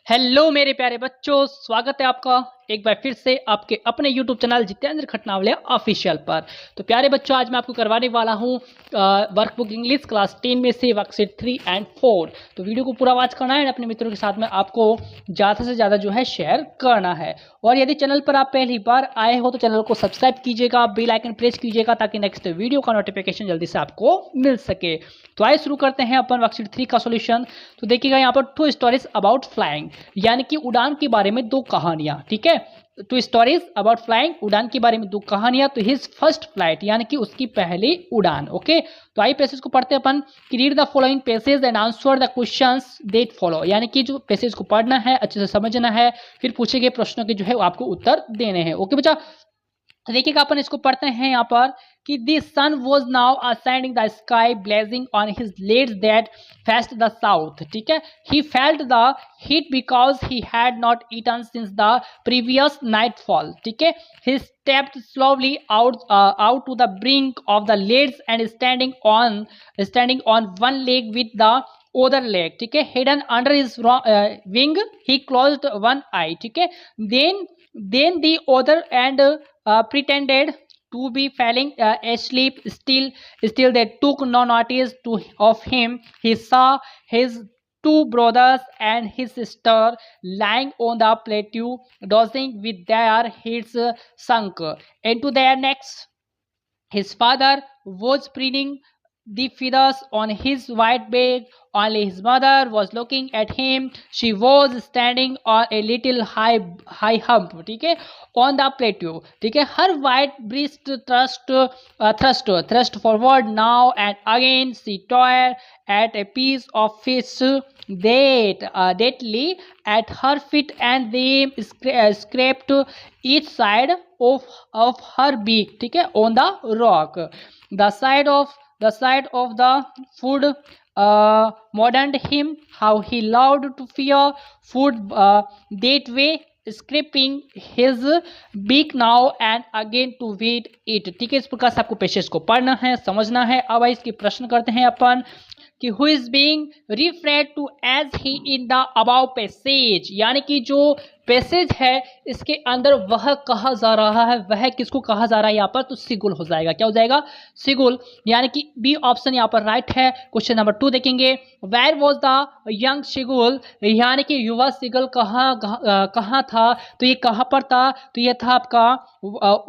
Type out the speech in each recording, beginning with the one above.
Hello मेरे प्यारे बच्चों, स्वागत है आपका एक बार फिर से आपके अपने YouTube चैनल जितेंद्र खटनावले ऑफिशियल पर। तो प्यारे बच्चों, आज मैं आपको करवाने वाला हूँ वर्कबुक इंग्लिश क्लास 10 में से वर्कशीट 3 एंड 4। तो वीडियो को पूरा वॉच करना है, अपने मित्रों के साथ में आपको ज़्यादा से ज़्यादा जो है शेयर करना है। और यदि चैनल पर आप पहली बार आए हो तो चैनल को सब्सक्राइब कीजिएगा, बेल आइकन प्रेस कीजिएगा ताकि नेक्स्ट वीडियो का नोटिफिकेशन जल्दी से आपको मिल सके। तो आइए शुरू करते हैं अपन वर्कशीट 3 का सोल्यूशन। तो देखिएगा यहाँ पर 2 स्टोरीज अबाउट फ्लाइंग, यानी कि उड़ान के बारे में 2 कहानियां। ठीक है, 2 स्टोरीज अबाउट फ्लाइंग, उड़ान के बारे में 2 कहानियां। तो हिज फर्स्ट फ्लाइट यानी कि उसकी पहली उड़ान। ओके, तो आइए पैसेज को पढ़ते हैं अपन। Read the following passage and answer the questions that follow, यानी कि जो पैसेज को पढ़ना है, अच्छे से समझना है, फिर पूछे गए प्रश्नों के जो है आपको उत्तर देने हैं। ओके बच्चा, तो देखिएगा अपन इसको पढ़ते हैं यहाँ पर कि the sun was now ascending the sky blazing on his legs that faced the south. ठीक है, he felt the heat because he had not eaten since the previous nightfall. ठीक है, he stepped slowly out to the brink of the leads and standing on one leg with the other leg. ठीक है, hidden under his wing, he closed one eye. ठीक है, then the other and pretended to be falling asleep. Still they took no notice of him. He saw his 2 brothers and his sister lying on the plateau, dozing with their heads sunk into their necks. His father was preening the feathers on his white bed. Only his mother was looking at him. She was standing on a little high hump. ठीक है, on the plateau. ठीक है, her white breast thrust forward now and again. She tore at a piece of fish that lay at her feet and then scraped each side of her beak. ठीक है, on the rock. The sight of the food maddened him. How he loved to fear food that way, scraping his beak now and again to eat it. ठीक है, इस प्रकार से आपको passage को पढ़ना है, समझना है। अब इसके प्रश्न करते हैं अपन कि who is being referred to as he in the above passage, यानी कि जो पैसेज है इसके अंदर वह कहा जा रहा है, वह किसको कहा जा रहा है यहाँ पर, तो सिगुल हो जाएगा। क्या हो जाएगा? सिगुल, यानी कि बी ऑप्शन यहाँ पर राइट है। क्वेश्चन नंबर 2 देखेंगे, वेयर वॉज द यंग सिगुल, यानी कि युवा सिगल कहाँ था, तो ये कहाँ पर था, तो ये था आपका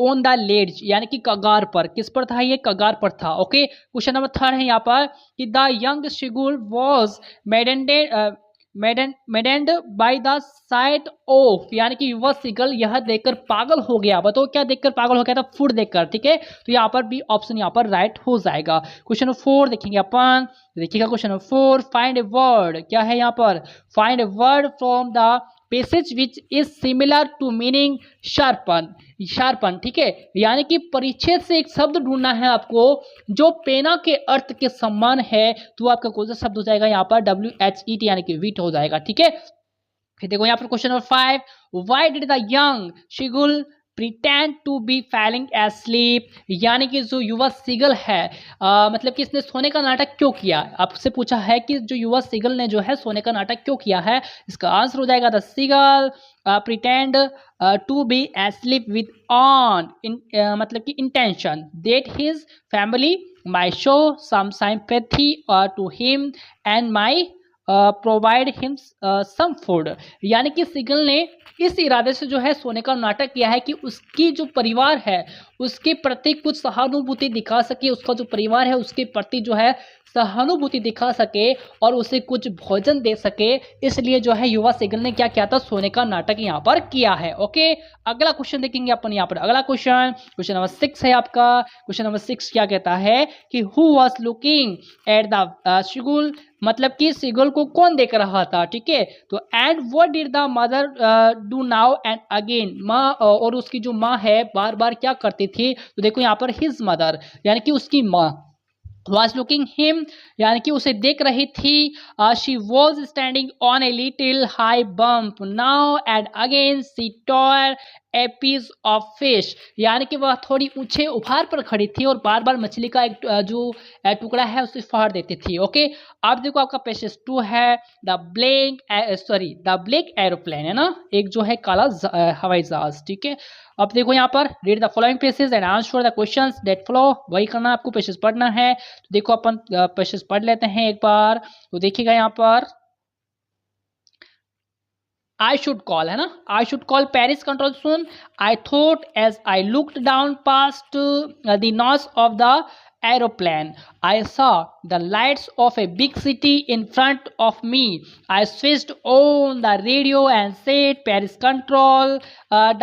ऑन द लेड्ज, यानी कि कगार पर। किस पर था? ये कगार पर था। ओके, क्वेश्चन नंबर 3 है यहाँ पर कि the young seagull was maddened by the sight of, यानी कि युवा सिगल यह देखकर पागल हो गया। बताओ क्या देखकर पागल हो गया था? फूड देखकर। ठीक है, तो यहाँ पर बी ऑप्शन यहाँ पर राइट हो जाएगा। क्वेश्चन नंबर 4 देखेंगे अपन। देखिएगा question number 4, find a word. क्या है यहाँ पर? Find a word from the passage which is similar to meaning sharpen. Sharpen, ठीक है, यानी कि परिच्छेद से एक शब्द ढूंढना है आपको जो पेना के अर्थ के समान है। तो आपका कौन सा शब्द हो जाएगा यहाँ पर? WHET, यानी कि वीट हो जाएगा। ठीक है, फिर देखो यहाँ पर question number 5, why did the young seagull pretend to be falling asleep, यानी कि जो युवा सिगल है मतलब कि इसने सोने का नाटक क्यों किया? आपसे पूछा है कि जो युवा सिगल ने जो है सोने का नाटक क्यों किया है। इसका आंसर हो जाएगा the seagull pretend to be asleep with on मतलब कि intention that his family may show some sympathy to him and may provide him some food, यानी कि सिगल ने इस इरादे से जो है सोने का नाटक किया है कि उसकी जो परिवार है उसके प्रति कुछ सहानुभूति दिखा सके, उसका जो परिवार है उसके प्रति जो है सहानुभूति दिखा सके और उसे कुछ भोजन दे सके। इसलिए जो है युवा सिगल ने क्या किया था? सोने का नाटक यहाँ पर किया है। ओके, अगला क्वेश्चन देखेंगे अपन यहाँ पर। अगला क्वेश्चन नंबर 6 है आपका। क्वेश्चन नंबर 6 क्या कहता है कि who was looking at the seagull, मतलब कि सिगल को कौन देख रहा था। ठीक है, तो and what did the mother do now and again, माँ और उसकी जो माँ है बार बार क्या करती थी? तो देखो यहाँ पर हिज मदर, यानी कि उसकी माँ was looking him, यानी कि उसे देख रही थी। she was standing on a little high bump now and again she tore a piece of fish, यानी कि वह थोड़ी ऊंचे उभार पर खड़ी थी और बार बार मछली का एक जो टुकड़ा है उसे फाड़ देती थी। ओके, अब देखो आपका पेशेस 2 है द ब्लैक एरोप्लेन, है ना, एक जो है काला हवाई जहाज। ठीक है, अब देखो यहाँ पर read the following passage and answer the questions that follow, वही करना आपको, पेसेज पढ़ना है। तो देखो अपन पेसेज पढ़ लेते हैं एक बार। तो देखिएगा यहाँ पर I should call, है ना, I should call Paris control soon. I thought as I looked down past the nose of the aeroplane. I saw the lights of a big city in front of me. I switched on the radio and said Paris control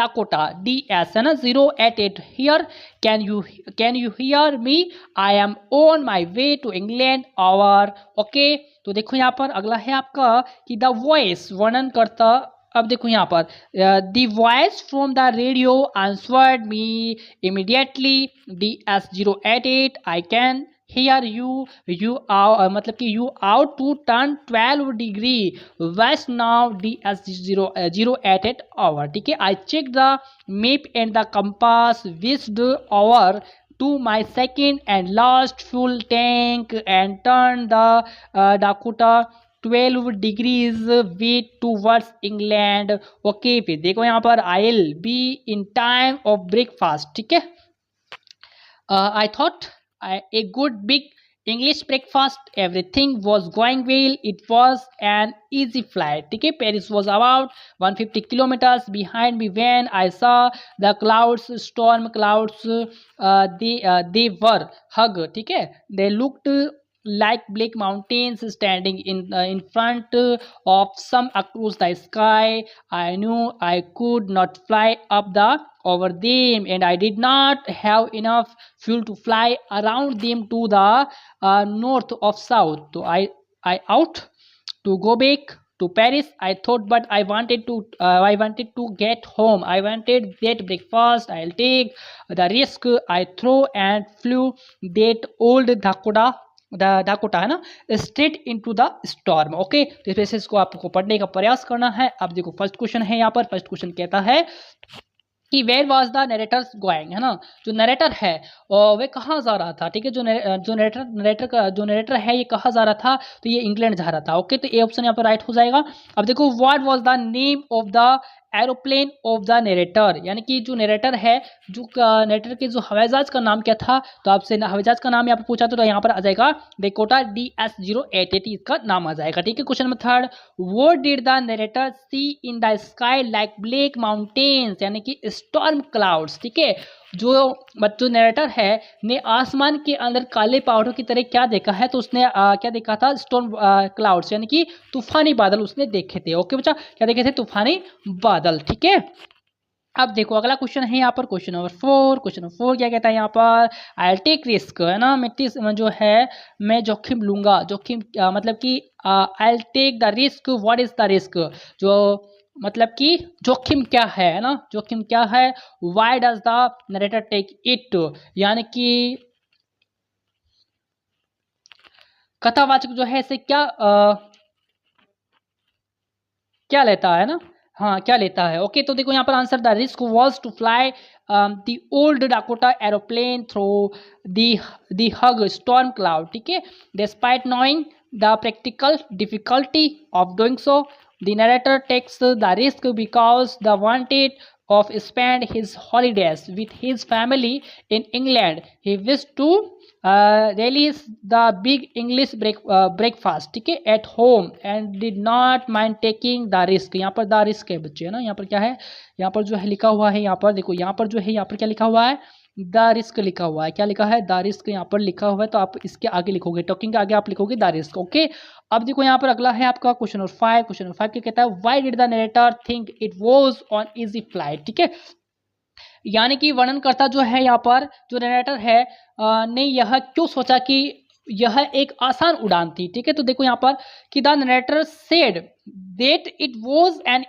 Dakota DS, है ना, 088 here. Can you hear me? I am on my way to England hour. Okay, तो देखो यहाँ पर अगला है आपका कि द वॉइस वर्णन करता। अब देखो यहाँ पर the voice from the radio answered me immediately DS088 I can hear you मतलब कि you ought to turn 12 degree west now DS088 over. ठीक है, I check the map and the compass whizzed over to my second and last fuel tank and turn the Dakota 12 degrees west towards England. Okay, फिर देखो यहाँ पर I'll be in time of breakfast. ठीक है, I thought a good big English breakfast. Everything was going well. It was an easy flight. ठीक है, Paris was about 150 kilometers behind me when I saw the clouds, storm clouds. They were hug. ठीक है, they looked like black mountains standing in front of some across the sky. I knew I could not fly up the over them and I did not have enough fuel to fly around them to the north of south. So I out to go back to Paris. I thought, but I wanted to get home. I wanted that breakfast. I'll take the risk. I threw and flew that old Dakota, है ना, straight into the storm. Okay, तो इस passage को आपको पढ़ने का प्रयास करना है। अब देखो फर्स्ट क्वेश्चन है यहाँ पर। फर्स्ट क्वेश्चन कहता है कि where was the narrator's going, है ना, जो नरेटर है वे कहाँ जा रहा था। ठीक है, जो नरेटर है ये कहाँ जा रहा था, तो ये इंग्लैंड जा रहा था। ओके, तो ए ऑप्शन यहाँ पर राइट हो जाएगा। अब देखो what was the name of the aeroplane of the narrator, यानी कि जो नरेटर है, जो नरेटर के जो हवाई जहाज का नाम क्या था, तो आपसे हवाई जहाज का नाम यहाँ पर पूछा तो यहाँ पर आ जाएगा डेकोटा DS088, इसका नाम आ जाएगा। ठीक है, question number third, what did the narrator see in the sky like black mountains, यानी कि स्टॉर्म क्लाउड्स। ठीक है, जो नरेटर है ने आसमान के अंदर काले पहाड़ों की तरह क्या देखा है, तो उसने क्या देखा था, स्टॉर्म क्लाउड्स, यानी कि तूफानी बादल उसने देखे थे। ओके बच्चा, क्या देखे थे, तूफानी बादल। ठीक है, अब देखो अगला क्वेश्चन है यहाँ पर क्वेश्चन नंबर 4। क्वेश्चन नंबर 4 क्या कहता है यहाँ पर, आई टेक रिस्क, है ना, मैं जो है मैं जोखिम लूंगा। जोखिम मतलब कि I take the risk. What is the risk, जो मतलब कि जोखिम क्या है ना, जोखिम क्या है। Why does the narrator take it, यानी कि कथावाचक जो है इसे क्या लेता है ना, हाँ क्या लेता है। ओके, तो देखो यहाँ पर answer, the risk was to fly the old Dakota aeroplane through the huge storm cloud. ठीक है, despite knowing the practical difficulty of doing so, the narrator takes the risk because the wanted of spend his holidays with his family in England. He wished to release the big English breakfast, ठीक है, at home and did not mind taking the risk. यहाँ पर the risk है बच्चे, है ना, यहाँ पर क्या है, यहाँ पर जो है लिखा हुआ है, यहाँ पर देखो, यहाँ पर जो है, यहाँ पर क्या लिखा हुआ है, द रिस्क लिखा हुआ है। क्या लिखा है, द रिस्क यहाँ पर लिखा हुआ है, तो आप इसके आगे लिखोगे, टॉकिंग के आगे आप लिखोगे द रिस्क। ओके, अब देखो यहाँ पर अगला है आपका क्वेश्चन नंबर 5। क्वेश्चन नंबर 5 क्या कहता है, why did the narrator think it was on easy flight. ठीक है, यानी कि वर्णन करता जो है यहाँ पर, जो नरेटर है ने यह क्यों सोचा कि यह एक आसान उड़ान थी। ठीक है, तो देखो यहाँ पर कि the narrator said that it was an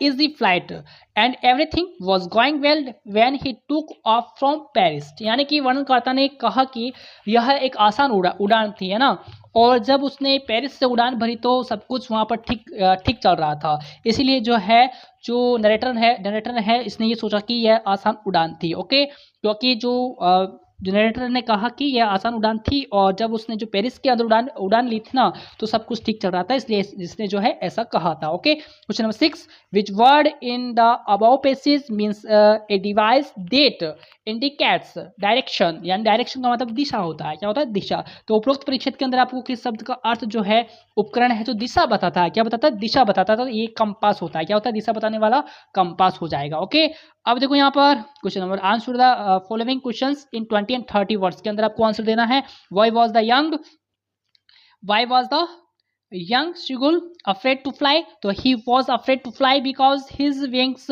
easy flight and everything was going well when he took off from Paris. यानी कि वर्णनकर्ता ने कहा कि यह एक आसान उड़ान थी, है ना, और जब उसने पेरिस से उड़ान भरी तो सब कुछ वहाँ पर ठीक चल रहा था। इसीलिए जो नरेटर है इसने ये सोचा कि यह आसान उड़ान थी। ओके, क्योंकि जो जनरेटर ने कहा कि यह आसान उड़ान थी, और जब उसने जो पेरिस के अंदर उड़ान ली थी ना, तो सब कुछ ठीक चल रहा था, इसलिए इसने जो है ऐसा कहा था। Okay, question number 6, which word in the above passage means a device that indicates direction, यानी डायरेक्शन का मतलब दिशा होता है। क्या होता है? दिशा। तो उपरोक्त परीक्षित के अंदर आपको किस शब्द का अर्थ जो है उपकरण है जो दिशा बताता है, क्या बताता है? दिशा बताता है। तो ये कंपास होता है। क्या होता है? दिशा बताने वाला कंपास हो जाएगा। ओके, अब देखो यहाँ पर question number, answer the following questions in 20 and 30 words के अंदर आपको आंसर देना है। Why was the young Shigul afraid to fly? तो he was afraid to fly because his wings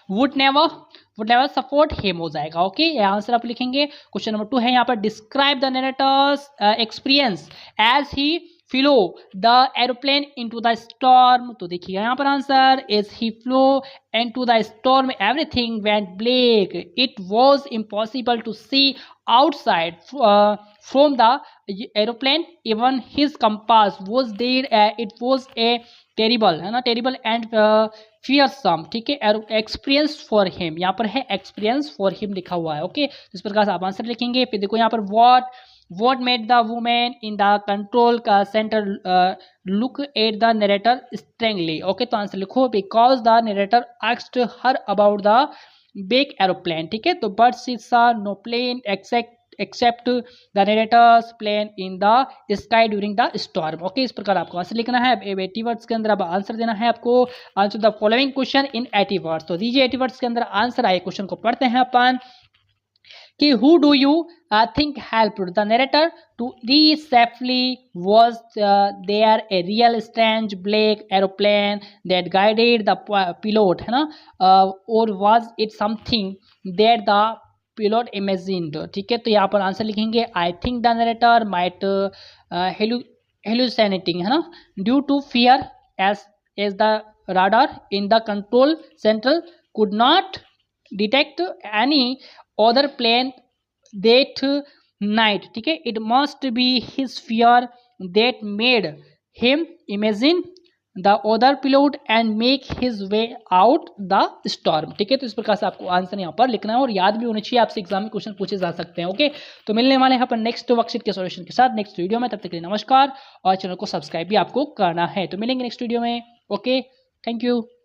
would never support him हो जाएगा। ओके, ये answer आप लिखेंगे। क्वेश्चन नंबर 2 है यहाँ पर, describe the narrator's experience as he flew the aeroplane into the storm. तो देखिए यहाँ पर answer, as he flew into the storm everything went black, it was impossible to see outside from the aeroplane, even his compass was there, it was a terrible, है ना, terrible and fearsome। ठीक है, experience for him, यहाँ पर है experience for him लिखा हुआ है। ओके, इस प्रकार से आप आंसर लिखेंगे। फिर देखो यहाँ पर what made the woman in the control center look at the narrator strangely? Okay, तो आंसर लिखो, because the narrator asked her about the big aeroplane। ठीक है, तो but she saw no plane except the narrator's plane in the sky during the storm। Okay, इस प्रकार आपको answer लिखना है। 80 वर्ड्स के अंदर अब आंसर देना है आपको। Answer the following question in 80 words. तो दीजिए 80 वर्ड्स के अंदर आंसर आए। क्वेश्चन को पढ़ते हैं अपन कि who do you think helped the narrator to reach safely? Was there a real strange black aeroplane that guided the pilot, है ना, or was it something that the pilot imagined? ठीक है, तो यहाँ पर आंसर लिखेंगे, I think the narrator might hallucinating, है ना, due to fear as the radar in the control central could not detect any other plane that night। ठीक है, it must be his fear that made him imagine the other pilot and make his way out the storm। ठीक है, तो इस प्रकार से आपको answer यहाँ पर लिखना है, और याद भी होना चाहिए, आपसे एग्जाम में क्वेश्चन पूछे जा सकते हैं। ओके, तो मिलने वाले हैं अपन नेक्स्ट वर्कशीट के सॉल्यूशन के साथ नेक्स्ट वीडियो में। तब तक के लिए नमस्कार, और चैनल को सब्सक्राइब भी आपको करना है। तो मिलेंगे नेक्स्ट वीडियो में। Okay, thank you.